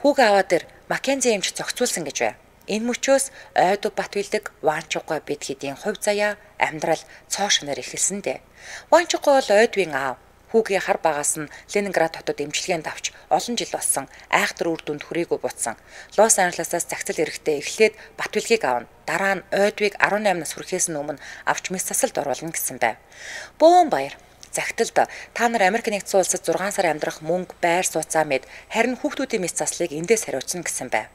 Хүүгээ аваад ир Маккензи эмч зохицуулсан гэж байна. Энэ мөчөөс ойд бат билдэг Ванчугой бид хэдийн хувь заяа амьдрал цоо шинээр эхэлсэн дээ. Ванчугой бол ойдвийн аав. Хүүгийн хар багаас нь Ленинград хотод эмчилгээнд авч олон жил болсон. Айхтар үр дүнд хүрээгүй буцсан. Лос Анжелесаас загцал эрэхтэй эхлээд Батбилгийг авна. Дараа нь ойдвыг 18 нас хүрэхээс өмнө авч мэс засалд оруулна гэсэн байв. Бөөн баяр. Загталд та нар Америк нэгдсэн улсад 6 сар амьдрах мөнгө, байр сууцаа мэд харин хүүхдүүдийн мэс заслыг эндээс хариуцна гэсэн байв.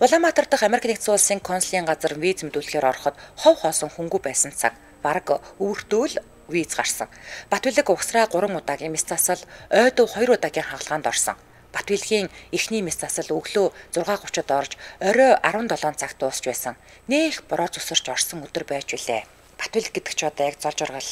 Улаанбаатар дахь Америк нэгдсэн улсын консулын газар виз мэдүүлэхээр ороход хов хоосон хөнгүү байсан цаг. Бараг өвөртөөл виз гарсан. Батбилэг угсраа 3 удаагийн мэс засал, ойдов 2 удаагийн хагалгаанд орсон. Батбилгийн эхний мэс засал өглөө 6:30-д орж орой 17 цагт дуусч байсан. Нэх бороо зүсэрч орсон өдөр байж үлээ. Батбилэг гэдэг ч одоо яг золж ургал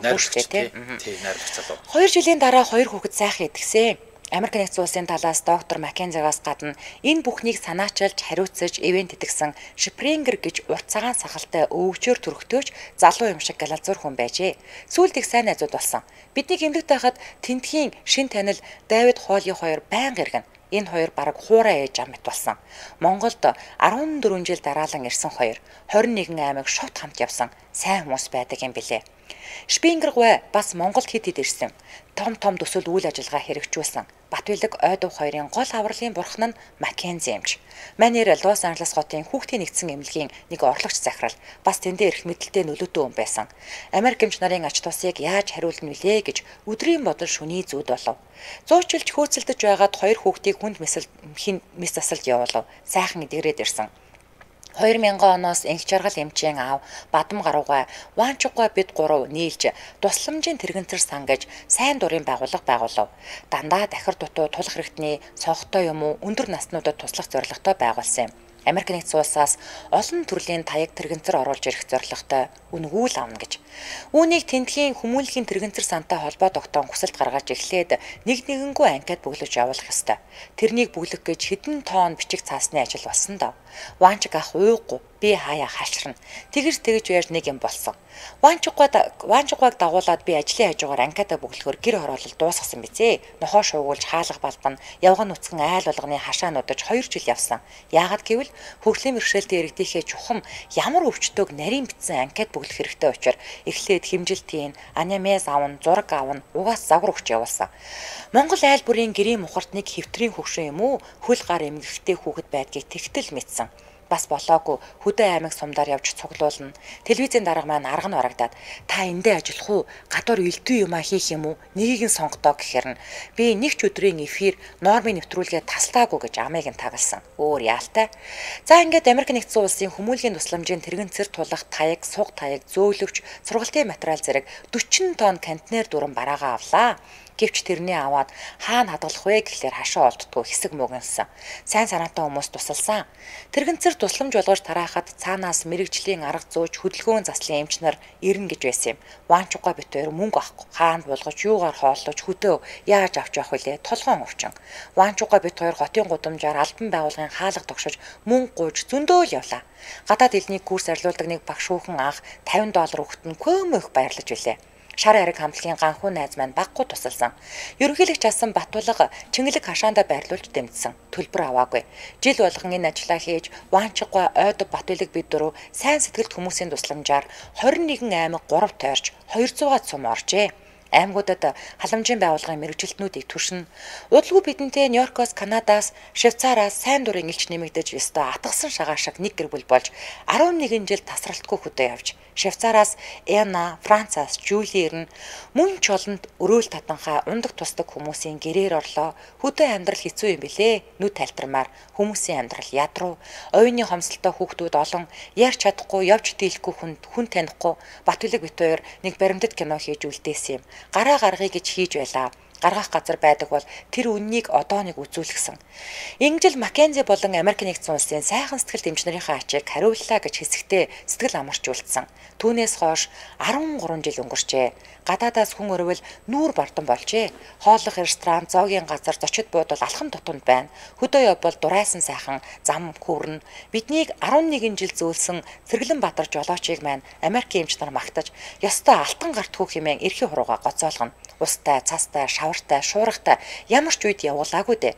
найрагч тий. Тий, найрагч залуу. 2 жилийн дараа 2 хүүхэд сайхан идэгсэн. Америк нэгдсэн улсын талаас доктор Маккензигаас гадна энэ бүхнийг санаачилж хариуцаж ивент итгэсэн Шпрингер гэж урт цагаан сахалтай өвчөөр төрөхтөөч залуу юм шиг галалзуур хүн байжээ. Сүүлд их сайн найзууд болсон. Бидний эмнэлэгт байхад тентхийн шин танил Давид Холли хоёр байнга иргэн. Энэ хоёр бараг хуурай ээж амт болсон. Монголд 14 жил дараалан ирсэн хоёр 21 аймаг шот хамт явсан сайн хүмүүс байдаг юм билээ. Шпингер гуй бас Монголд хэд ирсэн. Том төсөл үйл ажиллагаа хэрэгжүүлсэн. Батбилэг ойдов хоёрын гол авралын бурхан нь Маккензи эмч. Манер Лос Анжелес хотын хүүхдийн нэгдсэн эмнэлгийн нэг орлогч захирал бас тэндээ ирэх мэдлэлтэй нөлөөтэй хүн байсан. Америк эмч нарын ач тусыг яаж хариулна вүлээ гэж өдрийн бодол шүний зүүд болов. Зуучилж хөөцөлдөж байгаад хоёр хүүхдийг хүнд мэс засалд явуулав. Сайхан идэгрээд ирсэн. 2000 оноос энх жаргал эмчийн аав Бадам гаруугай Ванчугой бид 3 нийлж тусламжийн тэрэгэнцэр сангаж сайн дурын байгууллага байгуулав. Дандаа дахир дутуу тулах хэрэгтний цонхтой юм уу өндөр наснуудад туслах зорилготой байгуулсан юм. Америк нэгдсэн улсаас олон төрлийн таяг тэрэгэнцэр оруулж ирэх зорилготой үнгүүл авна гэж. Үүнийг тентхийн хүмүүнлэгийн тэрэгэнцэр сантай холбоо тогтоон хүсэлт гаргаж эхлээд нэгнгүү анкет бүглэж явуулах ёстой. Тэрнийг бүглэх гэж хэдэн тоон бичиг цаасны ажил болсон доо. Ванчиг ах ууйггүй. Би би хаяа хаашрна. Тэгж байж нэг юм болсон. Ванчугааг дагуулад би ажлын хажуугаар анката бөглөхөөр гэр хороолол дуусгасан бизээ. Нохоо шуугуулж хаалга балбан явган нүцгэн айл болгоны хашаа нудаж 2 жил явсан. Яагаад гэвэл хөгжлийн бэрхшээлтэй иргэдийнхээ чухам ямар өвчтөг нарийн битсэн анкет бөглөх хэрэгтэй учраас эхлээд хэмжилтийн анемез авна, зураг авна, угаас загвар өгч явуулсан. Монгол айл бүрийн гэрийн мухарт нэг хэвтрийн хөгшин юм уу? Хөл гар эмгэгтэй хүүхэд байдгийг тэгтэл мэдсэн. Бас болоогүй Хөдөө аймаг сумдаар явж цуглуулна. Телевизийн дарга маань арга нь орогдоод та эндээ ажиллах уу? Гадуур элдв юмаа хийх юм уу? Нэгийг нь сонгодоо гэхээр нь би нэг ч өдрийн эфир нормыг нэвтрүүлгээ таслаагүй гэж амийг нь тагалсан. Өөр яалтай. За ингээд Америк нэгдсэн улсын хүмүүнлэгийн тусламжийн тэрэгэн цэр тулах таяг, суг таяг, зөөлөвч, сургалтын материал зэрэг 40 тонн контейнер дүрэн бараагаа авлаа. Гэвч тэрний аваад хаана хадгалах вэ гэхлээр хашаа олддгүй хэсэг мөгөнсөн. Сайн санаатай хүмүүс тусалсан. Тэрэгэнцэр тусламж болгож тараахад цаанаас мэрэгжлийн арга зөөж хөдөлгөөн заслын эмч нар ирнэ гэж байсан юм. Ванчугаа бит хоёр мөнгө авахгүй. Хаана болгож юугаар хооллож хөдөө яаж авч явах вүлээ толгоон өвчин. Ванчугаа бит хоёр хотын гудамжаар албан байгууллагын хаалга тогшож мөнгө гуйж зөндөө л явлаа. Гадаад хэлний курс арилуулдаг нэг багш хүүхэн анх $50 өгөхт нь көмөх баярлаж билээ. Шар ариг хамтлагийн ганхуу найз маань баггүй тусалсан. Ерөнхийлөгч асан Батулга Чингэлэг хашаанда байрлуулж дэмжсэн. Төлбөр аваагүй. Жил болгон энэ ажлаа хийж Ванчугаа ойд Батулг бид дөрөв сайн сэтгэлд хүмүүсийн тусламжаар 21 аймаг 3 тойрч 200-аад сум оржээ. Аймагуудад халамжийн байгууллагын мэргэжилтнүүдийг туршина. Удалгүй бидэнтэй Нью-Йоркоос, Канадаас, Швейцараас сайн дурын элч нэмэгдэж өстой атгсан шагаашаг нэг гэр бүл болж 11 жил тасралтгүй хөдөө явж Швейцараас Эна, Францаас Жюли ирнэ. Мөн ч олонд өрөөл татанхаа ундаг тусдаг хүмүүсийн гэрээр орлоо. Хөдөө амьдрал хэцүү юм билээ. Нүд талтармаар хүмүүсийн амьдрал ядруу. Оюуны хомсолтой хүүхдүүд олон ярьж чадахгүй, явж дийлэхгүй хүн танихгүй Батулг бит хоёр нэг баримтат кино хийж үлдээсэн юм. Гараа гаргая гэж хийж байлаа. Гаргах газар байдаг бол тэр үннийг одоо нэг үзүүлгсэн. Инжил Маккензи болон Америк нэгдсэн улсын сайхан сэтгэл дэмжнэрийнхээ ачийг хариуллаа гэж хэсэгтээ сэтгэл амарч үлдсэн. Түүнээс хойш 13 жил өнгөрчээ. Гадаадаас хүн өрөвөл нүүр бардам болжээ. Хооллох ресторан, зоогийн газар, зочид буудал алхам тутамд байна. Хөдөө явбал дурайсан сайхан зам хүүрнэ. Биднийг 11 жил зөөлсөн Цэргэлэн Баатар жолоочийг маань Америкийн эмч нар магтаж, ёстой алтан гарт хүүх хэмээн эрхийн хурууга гоцоолгоно. Устай, цастай, шавартай, шуургатай ямар ч үед явуулаагүй дээ.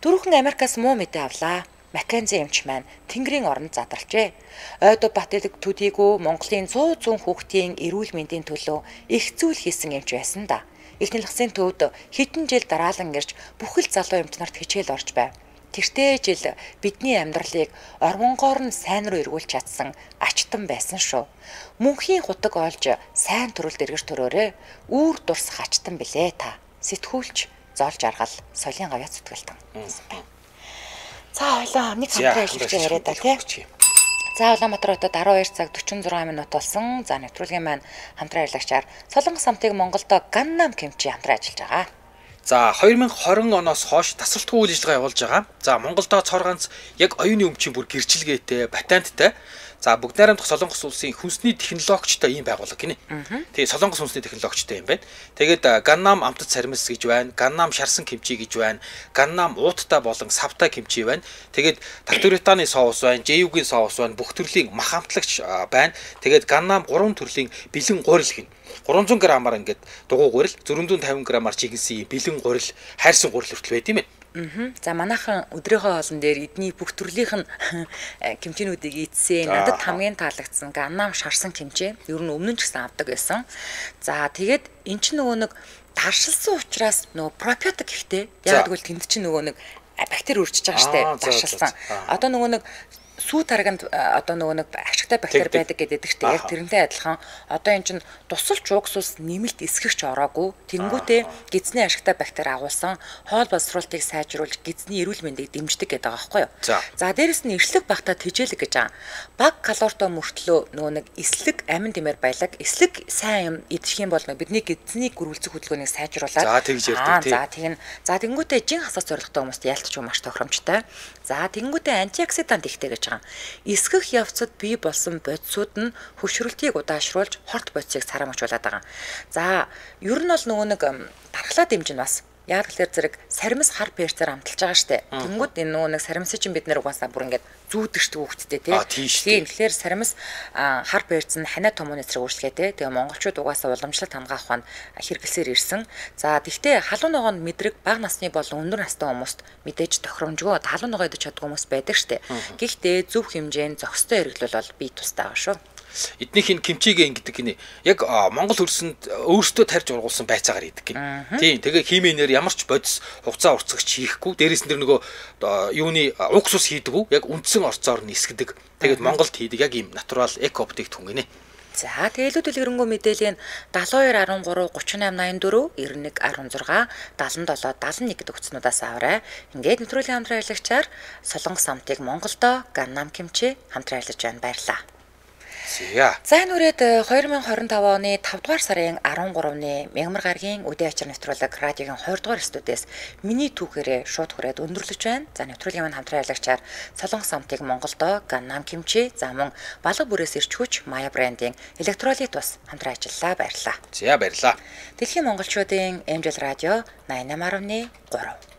Дөрөвхөн Америкаас муу мэдээ авлаа. Маккензи эмч маань Тэнгэрийн оронд задралжээ. Ойд Батулг төдийгүй Монголын 100 хүүхдийн эрүүл мэндийн төлөө их зүйл хийсэн эмч байсан да. Эхний лагсын төвд хэдэн жил дараалан ирж бүхэл залуу эмч нарт хичээл орж байв. Тэртээ жил бидний амьдралыг орвонгоор нь сайн руу эргүүлж чадсан ачтан байсан шүү. Мөнхийн хутаг олж сайн төрөлд эргэж төрөөрэй. Үүр дурсах ачтан билээ та. Сэтгүүлч зоолж аргал солийн гавьяа зүтгэлтэн. За ойлоо нэг хамтран хэлж яриад та тий. За Улаанбаатар хотод 12 цаг 46 минут болсон. За нэвтрүүлгийн маань хамтран ярилцагчаар Солонгос хамтыг Монголд Ганнам Кимчи хамтран ажиллаж байгаа. За 2020 оноос хойш тасралтгүй үйл ажиллагаа явуулж байгаа. За Монголдо цор ганц яг оюуны өмчийн бүр гэрчилгээтэй, патенттай. За бүгд найрамдах Солонгос улсын хүнсний технологичтой ийм байгууллага гинэ. Тэгээ Солонгос хүнсний технологичтой юм байна. Тэгээд Ганнам амтд царимс гэж байна, Ганнам шарсан кимчи гэж байна, Ганнам ууттай болон савтай кимчи байна. Тэгээд Тактуританы соус байна, Жэюгийн соус байна, бүх төрлийн мах амтлагч байна. Тэгээд Ганнам 3 төрлийн бэлэн гурил гин. 300 г-аар ингээд дугуй гурил, 450 г-аар чигэнсэн бэлэн гурил, хайрсан гурил хүртэл байд юм байна. За манайхан өдрийнхөө хоолн дээр эдний бүх төрлийнх нь кимчинүүдийг ийдсэн. Надад хамгийн таалагдсан Ганнам шарсан кимчи. Ер нь өмнө нь ч гэсэн авдаг байсан. За тэгээд эн чинь нөгөө нэг даршилсан учраас нөгөө пробиотик гэхтэй. Яг тэгвэл тэнд чинь нөгөө нэг бактери үржиж байгаа штэ даршилсан. Одоо нөгөө нэг сүү тарганд одоо нөгөө нэг ашигтай бактери байдаг гэдэг чинь яг тэрнтэй адилхан одоо эн чинь тусалж уугсус нэмэлт эсгэгч ороогүй тэнгүүтээ гидсний ашигтай бактери агуулсан хоол боловсруулалтыг сайжруулж гидсний эрүүл мэндийг дэмждэг гэдэг байгаа байхгүй юу. За дээрэс нь эрслэг багтаа тэжээлэг гэж байгаа. Бага калоритой мөртлөө нөгөө нэг эслэг амин дэмээр баялаг эслэг сайн юм идэх юм бол бидний гидсний гөрүүлзэх хөдөлгөөнийг сайжруулад за тэгж ярьдаг тийм. За тэгнь за тэнгүүтээ жин хасах зорилготой хүмүүст ялтч маш тохиромжтой. За тэнгүүтээ антиоксидант ихтэй гэж байгаа. Эсгэх явцад бий болсон бодисууд нь хөшрөлтийг удаашруулж хорт бодисыг сарамжуулаад байгаа. За ер нь бол нөгөө нэг дархлаа дэмжин бас яг тэгэхээр зэрэг саримс хар перцээр амталж байгаа штэ. Тэнгүүд энэ нөгөө нэг саримсыг чинь бид нэр угаасаа бүр ингээд зүүдэг шүү хүүхдтэй тий. Тийм тэгэхээр сарамс хар барьцсан ханаа томооны эсрэг үйлчлэгээтэй. Тэгээ монголчууд угаасаа уламжлалт хангаах ухаанд хэрэглэсээр ирсэн. За тэгвэл халуун ногоонд мэдрэг бага насны болон өндөр настай хүмүүст мэдээж тохиромжгүй халуун ногоо идэж чаддаг хүмүүс байдаг штэ. Гэхдээ зөв хэмжээнд зохистой хэрэглэл бол бие тустай байгаа шүү. Эднийх нь кимчигээ ингэдэг гинэ. Яг Монгол хөрсөнд өөрсдөө тарьж ургуулсан байцаагаар идэг гин. Тийм. Тэгээ химийнээр ямар ч бодис хугацаа уртцагч хийхгүй. Дээрээс нь нөгөө юуны уксус хийдэггүй. Яг үндсэн орцоор нь нисгэдэг. Тэгээд Монголд хийдэг яг ийм натурал эко бүтээгдэхүүн гинэ. За тэгээ илүүдэл хөрөнгөө мэдээллийн 72 13 38 84 91 16 77 71 гэдэг утаснуудаас аваарай. Ингээд нэвтрүүлгийн хамтран ажиллагчаар Солонгос самтыг Монголдо Gangnam Kimchi хамтран ажиллаж байна. Баярлалаа. За энэ үрээд 2025 оны 5 дугаар сарын 13-ны Мягмар гарагийн үдээ ачаар нэвтрүүлэг радиогийн 20 дугаар студиэс миний түүхээрээ шууд хүрээд өндөрлөж байна. За нэвтрүүлгийн маань хамтран ажиллагчаар Солонгос самтыг Монголдо Gangnam Kimchi за мөн балга бүрээс ирч хүч Maya брендийн электролит бас хамтран ажиллалаа. Баярлалаа. За баярлалаа. Дэлхийн монголчуудын эмжил радио 88.3